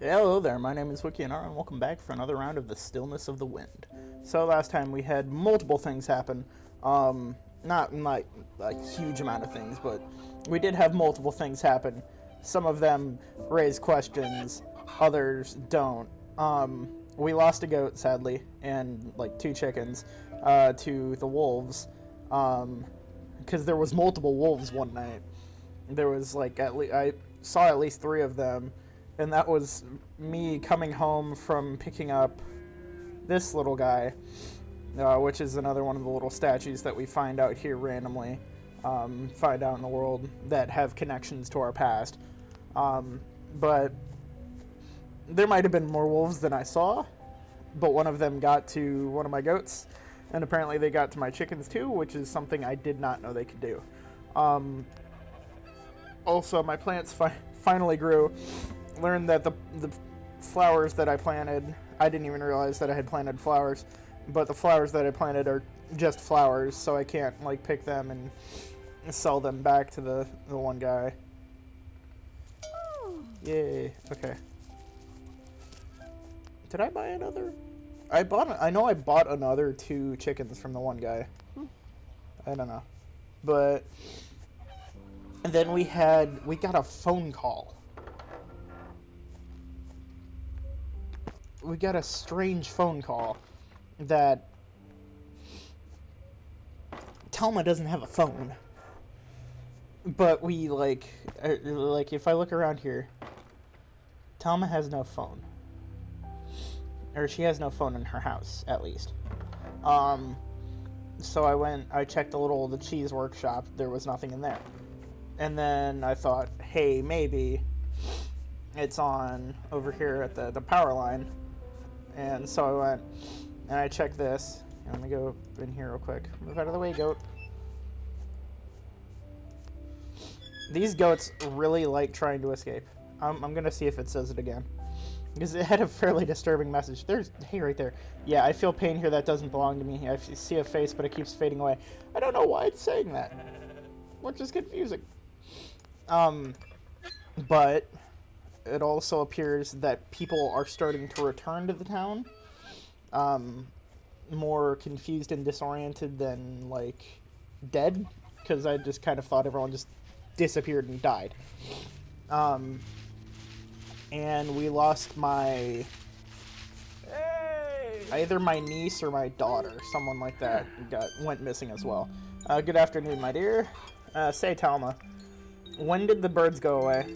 Hello there, my name is Wiki and welcome back for another round of the Stillness of the Wind. So last time we had multiple things happen. Not like a huge amount of things, but we did have multiple things happen. Some of them raise questions, others don't. We lost a goat, sadly, and like 2 chickens to the wolves. Because there was multiple wolves one night. There was like I saw at least 3 of them. And that was me coming home from picking up this little guy, which is another one of the little statues that we find out here randomly, find out in the world that have connections to our past. But there might have been more wolves than I saw, but one of them got to one of my goats, and apparently they got to my chickens too, which is something I did not know they could do. Also, my plants finally grew. Learned that the flowers that I planted, I didn't even realize that I had planted flowers, but the flowers that I planted are just flowers, so I can't like pick them and sell them back to the one guy. Yay. Okay. Did I buy another? I know I bought another 2 chickens from the one guy. I don't know. But and then we got a phone call. We got a strange phone call that Talma doesn't have a phone. But we like if I look around here, Talma has no phone. Or she has no phone in her house, at least. So I checked the cheese workshop, there was nothing in there. And then I thought, hey, maybe it's on over here at the power line. And so I went and I checked this. Let me go in here real quick. Move out of the way, goat. These goats really like trying to escape. I'm going to see if it says it again, because it had a fairly disturbing message. Hey, right there. Yeah, I feel pain here that doesn't belong to me. I see a face, but it keeps fading away. I don't know why it's saying that, which is confusing. But it also appears that people are starting to return to the town, more confused and disoriented than, like, dead, because I just kind of thought everyone just disappeared and died. And we lost either my niece or my daughter, someone like that, went missing as well. Good afternoon, my dear. Say, Talma, when did the birds go away?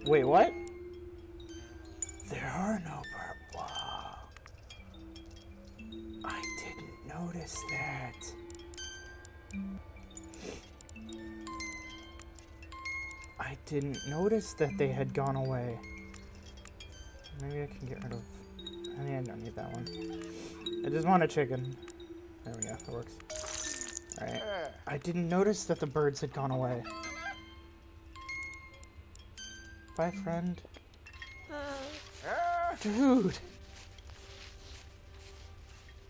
Wait, what? There are no birds. Wow. I didn't notice that. I didn't notice that they had gone away. Maybe I can get rid of... I don't need that one. I just want a chicken. There we go. That works. Alright. I didn't notice that the birds had gone away. Bye, friend. Dude.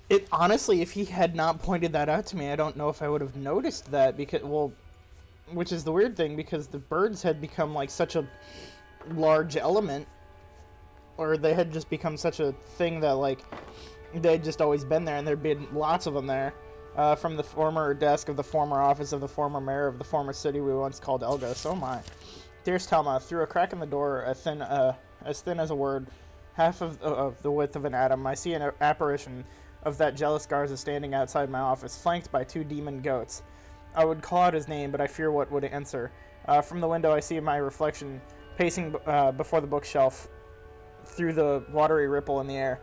It honestly, if he had not pointed that out to me, I don't know if I would have noticed that, because, well, which is the weird thing, because the birds had become like such a large element, or they had just become such a thing that like they'd just always been there, and there'd been lots of them there, from the former desk of the former office of the former mayor of the former city we once called Elga. So my dearest Talma, through a crack in the door, as thin as a word, half of the width of an atom, I see an apparition of that jealous Garza standing outside my office, flanked by 2 demon goats. I would call out his name, but I fear what would answer. From the window, I see my reflection pacing before the bookshelf through the watery ripple in the air.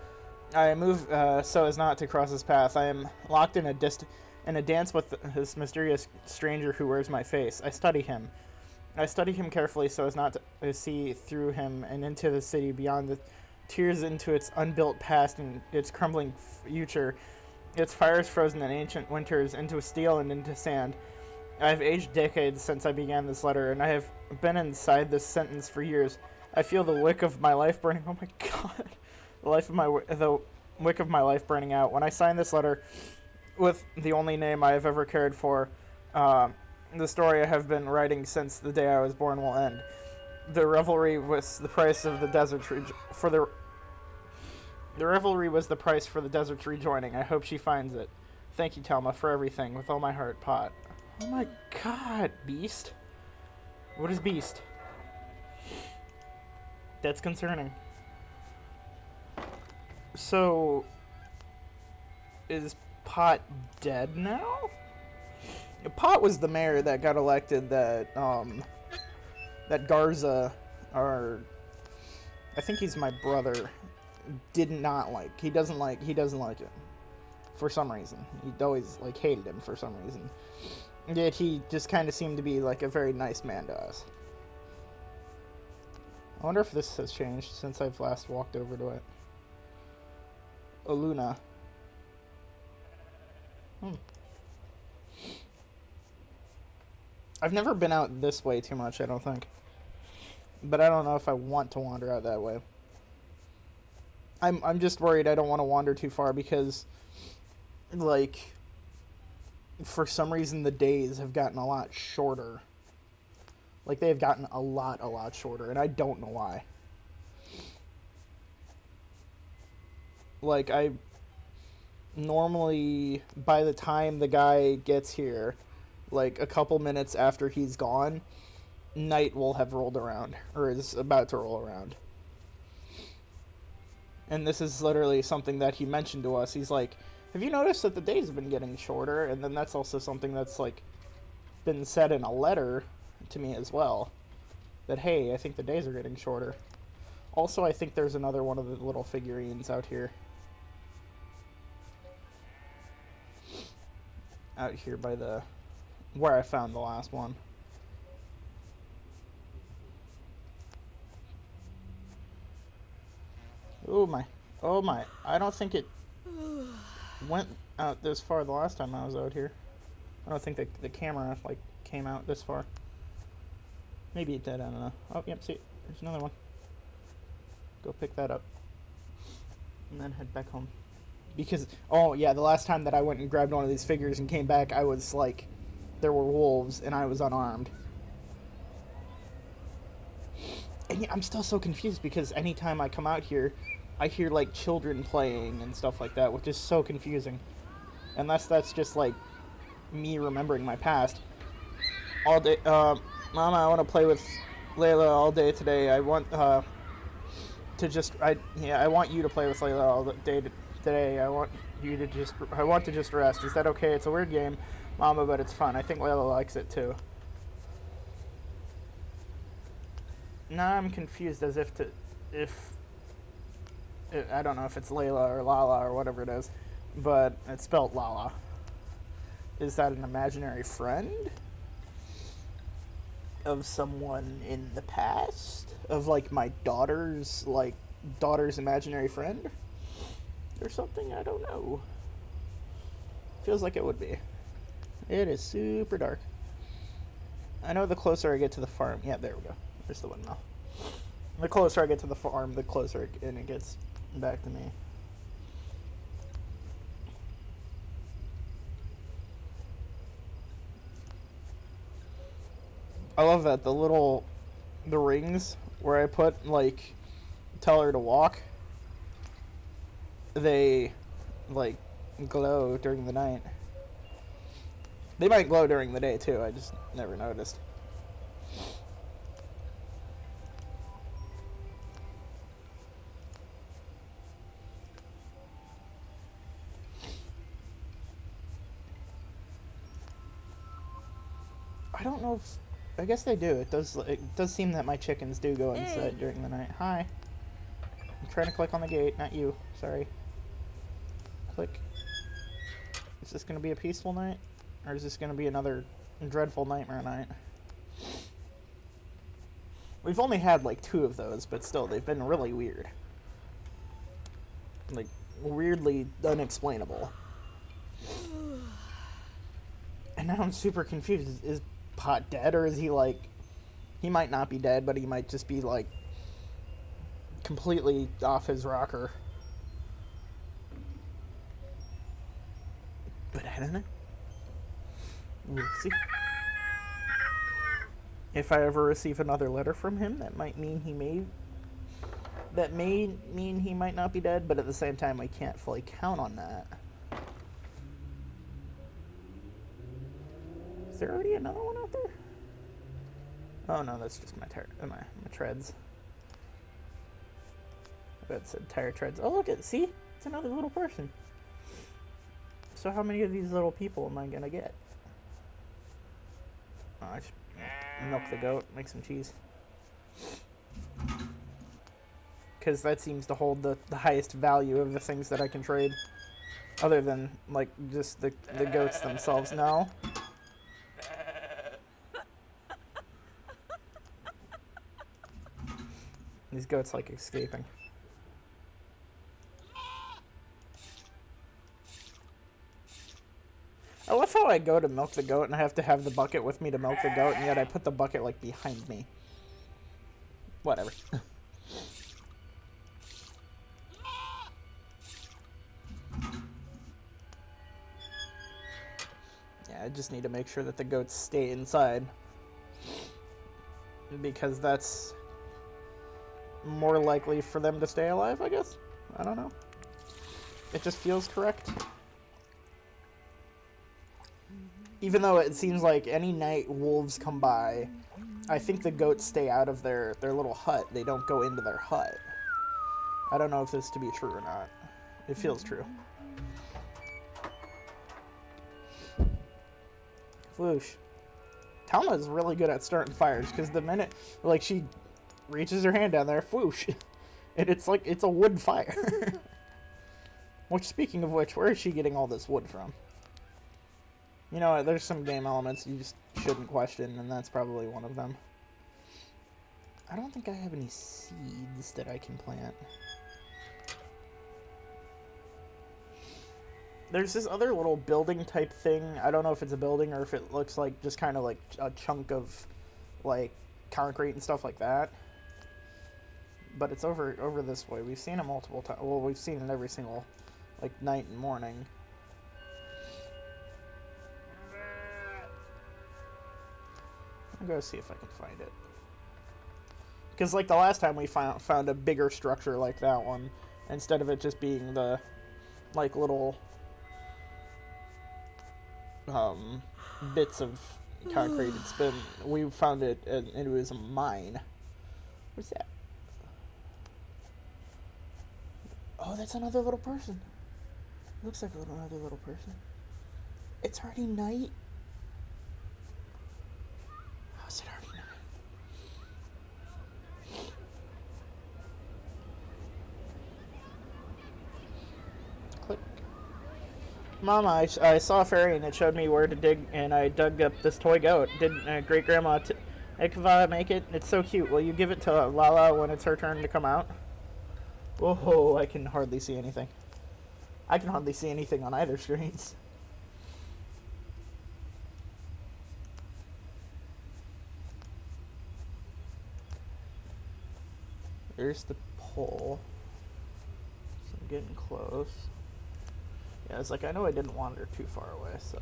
I move so as not to cross his path. I am locked in a dance with this mysterious stranger who wears my face. I study him. Carefully so as not to see through him and into the city beyond the tears, into its unbuilt past and its crumbling future, its fires frozen in ancient winters, into steel and into sand. I have aged decades since I began this letter, and I have been inside this sentence for years. I feel the wick of my life burning. Oh my god. The wick of my life burning out. When I sign this letter with the only name I have ever cared for, the story I have been writing since the day I was born will end. The revelry was the price of the desert's the revelry was the price for the desert's rejoining. I hope she finds it. Thank you, Telma, for everything. With all my heart, Pot. Oh my god, Beast. What is Beast? That's concerning. So, is Pot dead now? Pot was the mayor that got elected that Garza, or I think he's my brother, did not like. He doesn't like it. For some reason. He always, like, hated him for some reason. Yet he just kind of seemed to be, like, a very nice man to us. I wonder if this has changed since I've last walked over to it. Oluna. I've never been out this way too much, I don't think. But I don't know if I want to wander out that way. I'm just worried I don't want to wander too far because, like, for some reason the days have gotten a lot shorter. Like, they have gotten a lot shorter, and I don't know why. Like, I normally, by the time the guy gets here, like, a couple minutes after he's gone, night will have rolled around, or is about to roll around. And this is literally something that he mentioned to us. He's like, have you noticed that the days have been getting shorter? And then that's also something that's, like, been said in a letter to me as well. That, hey, I think the days are getting shorter. Also, I think there's another one of the little figurines out here. Out here by the... where I found the last one. Oh my. Oh my. I don't think it went out this far the last time I was out here. I don't think the camera, like, came out this far. Maybe it did, I don't know. Oh, yep, see, there's another one. Go pick that up. And then head back home. Because, oh yeah, the last time that I went and grabbed one of these figures and came back, I was like, there were wolves and I was unarmed. And yeah, I'm still so confused because anytime I come out here, I hear, like, children playing and stuff like that, which is so confusing. Unless that's just, like, me remembering my past. All day, Mama, I want to play with Layla all day today. I want, to just, I want you to play with Layla all day today. I want to just rest. Is that okay? It's a weird game, Mama, but it's fun. I think Layla likes it, too. Now I'm confused as if I don't know if it's Layla or Lala or whatever it is, but it's spelled Lala. Is that an imaginary friend of someone in the past? Of, like, my daughter's imaginary friend? Or something? I don't know. Feels like it would be. It is super dark. I know the closer I get to the farm... Yeah, there we go. There's the windmill. The closer I get to the farm, the closer it gets back to me. I love that. The rings where I put, like, tell her to walk, they, like, glow during the night. They might glow during the day, too. I just never noticed. I don't know if... I guess they do. It does seem that my chickens do go inside during the night. Hi. I'm trying to click on the gate, not you. Sorry. Click. Is this going to be a peaceful night? Or is this going to be another dreadful nightmare night? We've only had, like, 2 of those, but still, they've been really weird. Like, weirdly unexplainable. And now I'm super confused. Is Pot dead, or is he, like... He might not be dead, but he might just be, like, completely off his rocker. But I don't know. We'll see. If I ever receive another letter from him, that might mean he may might not be dead, but at the same time I can't fully count on that. Is there already another one out there? Oh no, that's just my treads. I bet it said tire treads. Oh look at see? It's another little person. So how many of these little people am I gonna get? Oh, I should milk the goat, make some cheese. Because that seems to hold the highest value of the things that I can trade. Other than, like, just the goats themselves. No. These goats like escaping. I love how I go to milk the goat and I have to have the bucket with me to milk the goat, and yet I put the bucket, like, behind me. Whatever. Yeah, I just need to make sure that the goats stay inside. Because that's more likely for them to stay alive, I guess? I don't know. It just feels correct. Even though it seems like any night wolves come by, I think the goats stay out of their little hut. They don't go into their hut. I don't know if this is to be true or not. It feels true. Floosh. Talma is really good at starting fires, because the minute, like, she reaches her hand down there, floosh. And it's like, it's a wood fire. Which, speaking of which, where is she getting all this wood from? You know, there's some game elements you just shouldn't question, and that's probably one of them. I don't think I have any seeds that I can plant. There's this other little building type thing. I don't know if it's a building or if it looks like just kind of like a chunk of, like, concrete and stuff like that. But it's over this way. We've seen it multiple times. Well, we've seen it every single, like, night and morning. I'll go see if I can find it. Because, like, the last time we found a bigger structure like that one, instead of it just being the, like, little bits of concrete, we found it, and it was a mine. What's that? Oh, that's another little person. Looks like another little person. It's already night. How is it already night? Click. Mama, I saw a fairy and it showed me where to dig, and I dug up this toy goat. Did great grandma Ekva make it? It's so cute. Will you give it to Lala when it's her turn to come out? Whoa, I can hardly see anything. I can hardly see anything on either screens. There's the pole. So I'm getting close. Yeah, it's like I know I didn't wander too far away, so.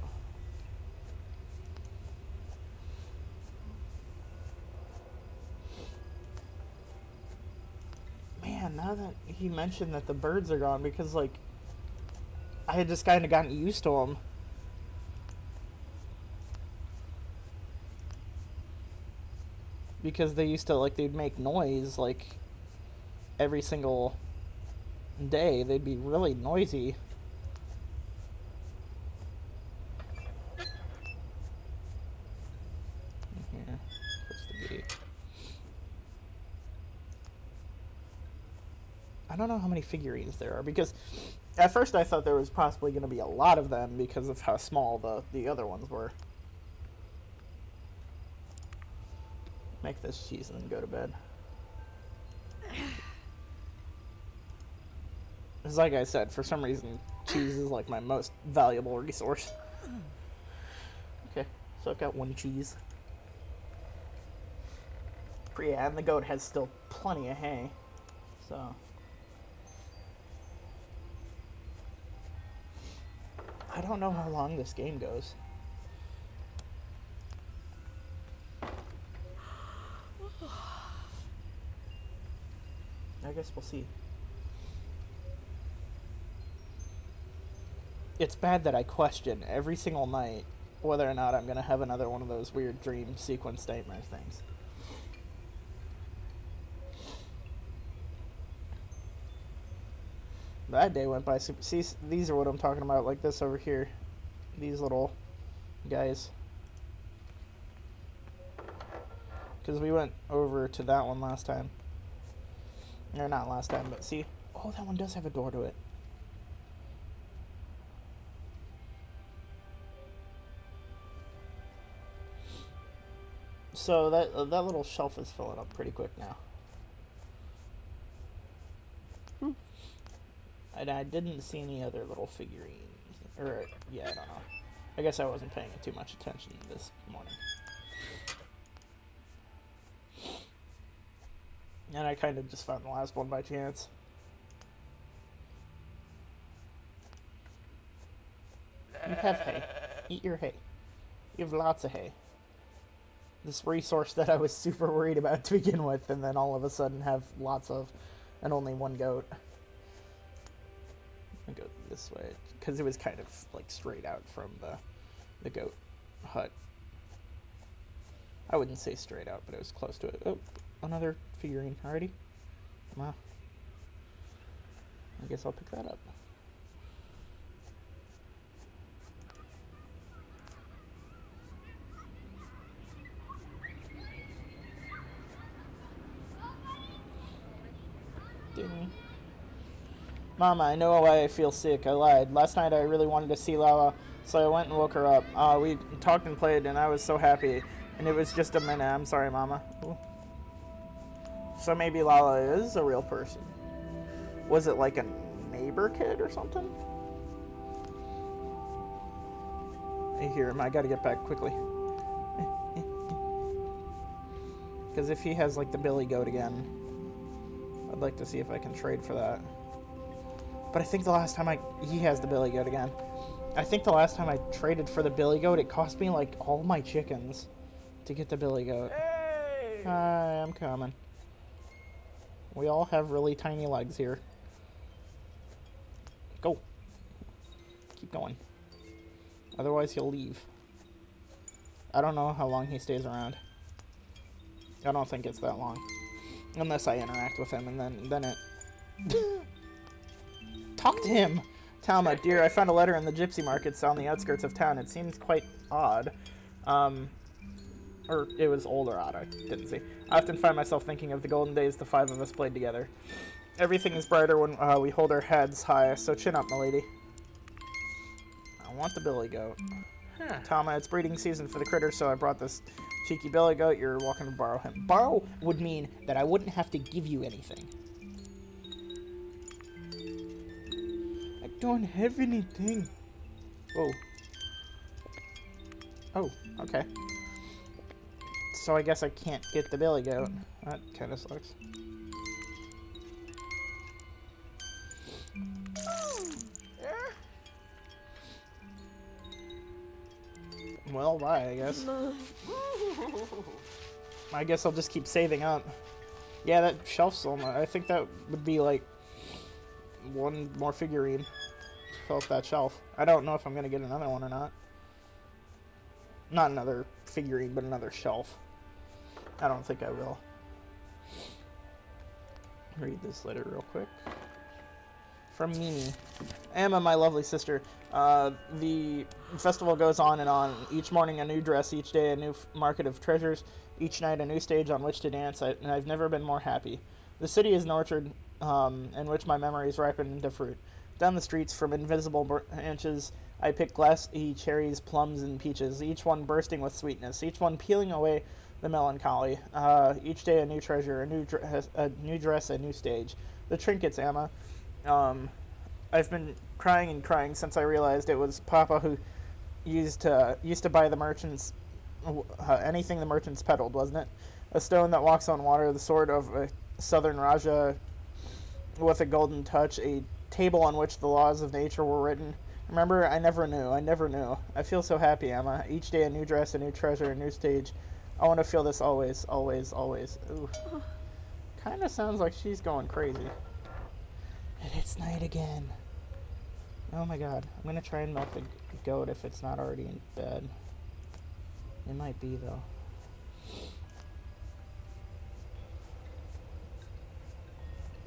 Man, now that he mentioned that the birds are gone, because, like, I had just kind of gotten used to them. Because they used to, like, they'd make noise, like, every single day. They'd be really noisy. Here, close the gate. I don't know how many figurines there are, because at first I thought there was possibly going to be a lot of them because of how small the other ones were. Make this cheese and then go to bed. It's like I said, for some reason, cheese is like my most valuable resource. Okay, so I've got one cheese. Yeah, and the goat has still plenty of hay, so. I don't know how long this game goes. guess we'll see. It's bad that I question every single night whether or not I'm going to have another one of those weird dream sequence nightmare things. That day went by. See, these are what I'm talking about, like this over here. These little guys. Because we went over to that one last time. Or not last time, but see. Oh, that one does have a door to it. So that little shelf is filling up pretty quick now. And I didn't see any other little figurines. Or, yeah, I don't know. I guess I wasn't paying too much attention this morning. And I kind of just found the last one by chance. You have hay. Eat your hay. You have lots of hay. This resource that I was super worried about to begin with, and then all of a sudden have lots of, and only one goat. I go this way, because it was kind of like straight out from the goat hut. I wouldn't say straight out, but it was close to it. Oh, another figurine already? Wow. I guess I'll pick that up. Ding. Mama, I know why I feel sick. I lied. Last night I really wanted to see Lala, so I went and woke her up. We talked and played, and I was so happy. And it was just a minute. I'm sorry, Mama. Ooh. So maybe Lala is a real person. Was it like a neighbor kid or something? I hear him. I gotta get back quickly. Because if he has like the billy goat again, I'd like to see if I can trade for that. But I think the last time he has the billy goat again. I think the last time I traded for the billy goat, it cost me like all my chickens to get the billy goat. Hey! Hi, I'm coming. We all have really tiny legs here. Go. Keep going. Otherwise he'll leave. I don't know how long he stays around. I don't think it's that long. Unless I interact with him, and then it... Talk to him! Talma, dear, I found a letter in the gypsy markets on the outskirts of town. It seems quite odd. Or it was old or odd, I didn't see. I often find myself thinking of the golden days the five of us played together. Everything is brighter when we hold our heads high, so chin up, milady. I want the billy goat. Huh. Talma, it's breeding season for the critters, so I brought this cheeky billy goat. You're welcome to borrow him. Borrow would mean that I wouldn't have to give you anything. I don't have anything. Oh. Oh, okay. So I guess I can't get the billy goat. That kind of sucks. Well, bye, I guess. I guess I'll just keep saving up. Yeah, that shelf's on. I think that would be like one more figurine to fill up that shelf. I don't know if I'm gonna get another one or not. Not another figurine, but another shelf. I don't think I will. Read this letter real quick. From Mimi. Emma, my lovely sister. The festival goes on and on. Each morning a new dress, each day a new market of treasures, each night a new stage on which to dance, and I've never been more happy. The city is an orchard in which my memories ripen into fruit. Down the streets from invisible branches I pick glassy cherries, plums, and peaches, each one bursting with sweetness, each one peeling away the melancholy. Each day a new treasure, a new dress, a new stage. The trinkets, Emma. I've been crying and crying since I realized it was Papa who used to buy the merchants anything the merchants peddled, wasn't it? A stone that walks on water, the sword of a southern Raja with a golden touch, a table on which the laws of nature were written. Remember, I never knew. I feel so happy, Emma. Each day a new dress, a new treasure, a new stage. I want to feel this always, always, always. Ooh. Kind of sounds like she's going crazy. And it's night again. Oh my god. I'm gonna try and milk the goat if it's not already in bed. It might be, though.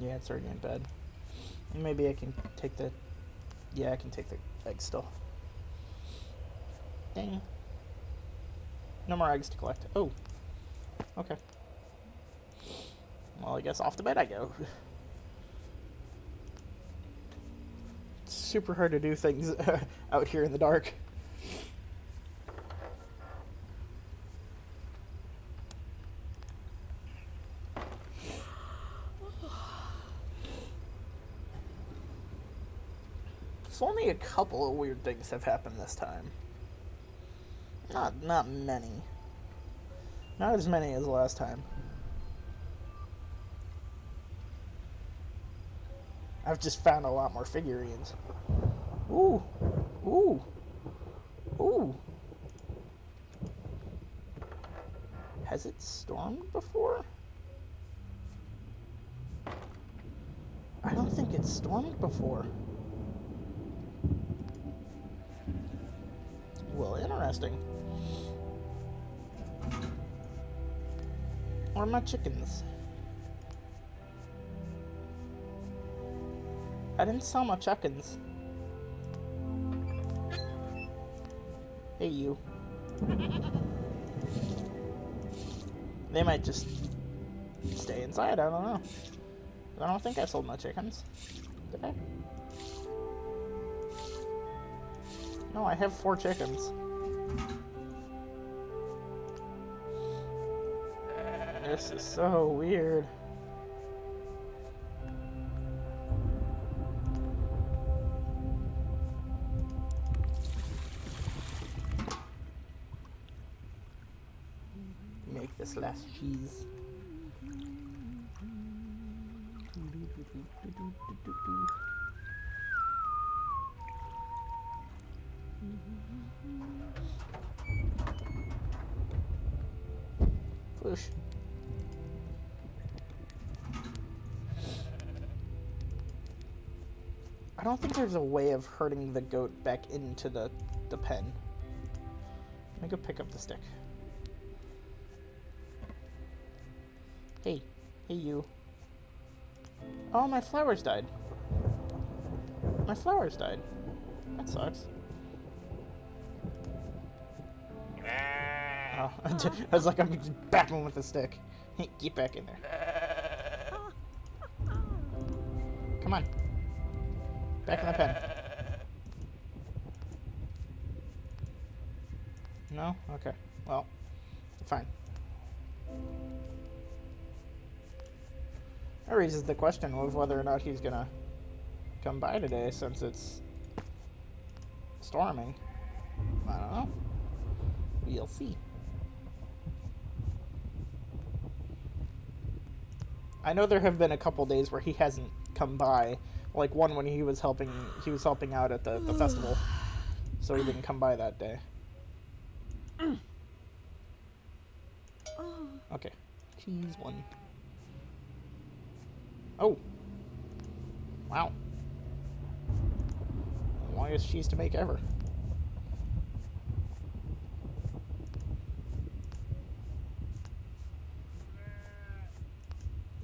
Yeah, it's already in bed. Maybe I can take the... Yeah, I can take the eggs still. Dang. No more eggs to collect. Oh. Okay. Well, I guess off to bed I go. It's super hard to do things out here in the dark. It's only a couple of weird things have happened this time. Not many. Not as many as last time. I've just found a lot more figurines. Ooh. Ooh. Ooh. Has it stormed before? I don't think it's stormed before. Well, interesting. Where are my chickens? I didn't sell my chickens. Hey, you. They might just stay inside, I don't know. I don't think I sold my chickens. Did I? No, I have 4 chickens. This is so weird. Make this last cheese. Push. I don't think there's a way of herding the goat back into the pen. Let me go pick up the stick. Hey. Hey, you. Oh, my flowers died. My flowers died. That sucks. Oh, I was like, I'm just battling with the stick. Hey, get back in there. Come on. Back in the pen. No? Okay. Well, fine. That raises the question of whether or not he's gonna come by today since it's storming. I don't know. We'll see. I know there have been a couple days where he hasn't come by. Like one when he was helping out at the festival. So he didn't come by that day. Okay. Cheese 1. Oh. Wow. The longest cheese to make ever.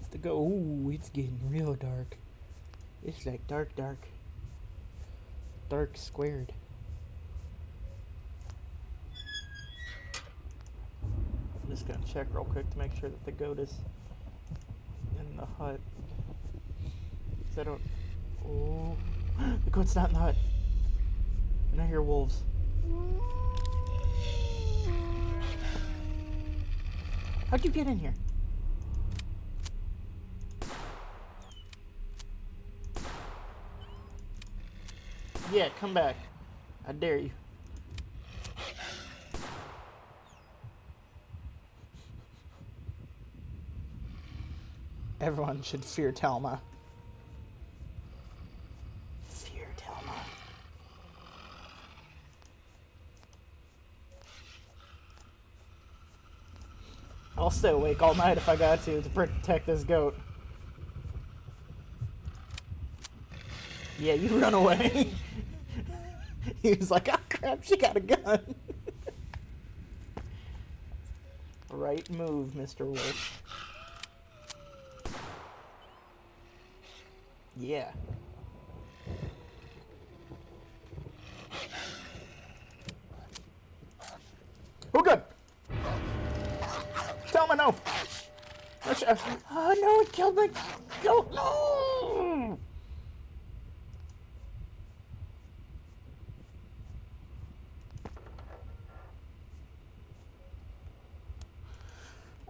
It's the go. Ooh, it's getting real dark. It's like dark. Dark squared. I'm just gonna check real quick to make sure that the goat is in the hut. 'Cause I don't... Oh, the goat's not in the hut. And I hear wolves. How'd you get in here? Yeah, come back. I dare you. Everyone should fear Telma. Fear Telma. I'll stay awake all night if I got to protect this goat. Yeah, you run away. He was like, oh crap, she got a gun. Right move, Mr. Wolf. Yeah. Oh, good. Tell me no. Oh no, it killed my goat. No.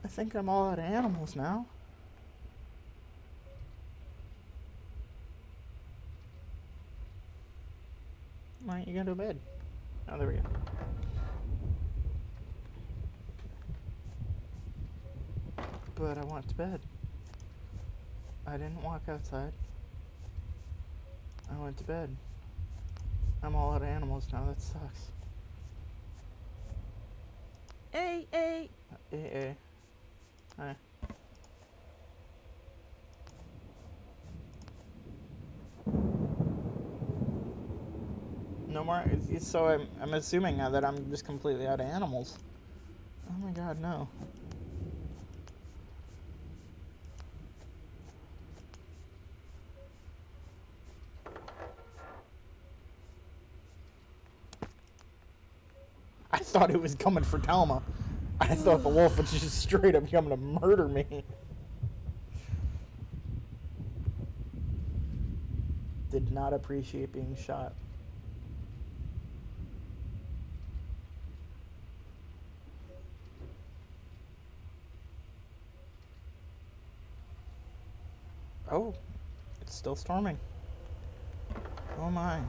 I think I'm all out of animals now. Why aren't you going to bed? Oh, there we go. But I went to bed. I didn't walk outside. I went to bed. I'm all out of animals now. That sucks. Hey, hey. Hey. Hi. No more. So I'm assuming now that I'm just completely out of animals. Oh my god, no. I thought it was coming for Talma. I thought the wolf was just straight up coming to murder me. Did not appreciate being shot. Oh, it's still storming. Oh my.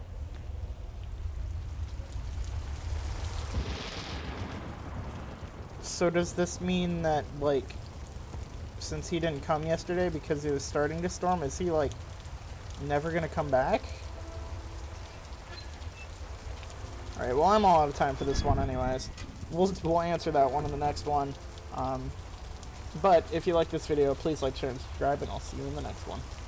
So does this mean that, like, since he didn't come yesterday because it was starting to storm, is he, like, never gonna come back? Alright, well, I'm all out of time for this one anyways. We'll answer that one in the next one. But if you like this video, please like, share, and subscribe, and I'll see you in the next one.